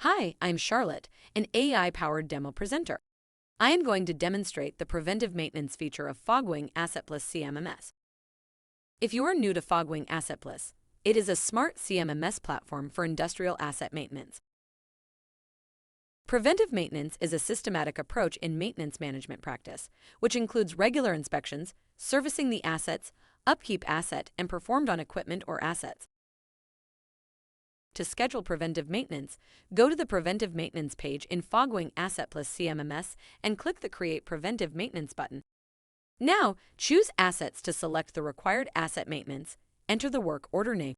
Hi, I'm Charlotte, an AI-powered demo presenter. I am going to demonstrate the preventive maintenance feature of Fogwing Asset CMMS. If you are new to Fogwing Asset, it is a smart CMMS platform for industrial asset maintenance. Preventive maintenance is a systematic approach in maintenance management practice, which includes regular inspections, servicing the assets, upkeep asset, and performed on equipment or assets. To schedule preventive maintenance, go to the Preventive Maintenance page in Fogwing Asset CMMS and click the Create Preventive Maintenance button. Now, choose Assets to select the required asset maintenance, enter the work order name,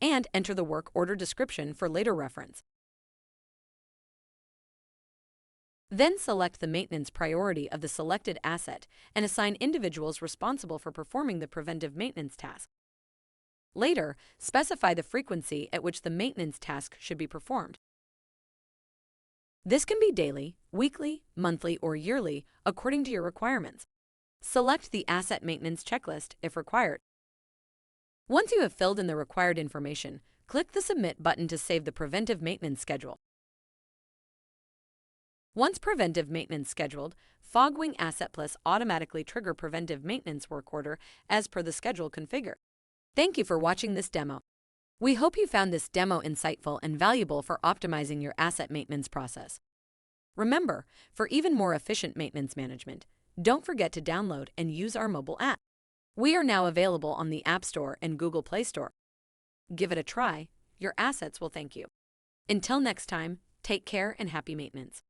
and enter the work order description for later reference. Then select the maintenance priority of the selected asset and assign individuals responsible for performing the preventive maintenance task. Later, specify the frequency at which the maintenance task should be performed. This can be daily, weekly, monthly, or yearly, according to your requirements. Select the asset maintenance checklist if required. Once you have filled in the required information, click the Submit button to save the preventive maintenance schedule. Once preventive maintenance scheduled, Fogwing Asset automatically trigger preventive maintenance work order as per the schedule configured. Thank you for watching this demo. We hope you found this demo insightful and valuable for optimizing your asset maintenance process. Remember, for even more efficient maintenance management, don't forget to download and use our mobile app. We are now available on the App Store and Google Play Store. Give it a try. Your assets will thank you. Until next time, take care and happy maintenance.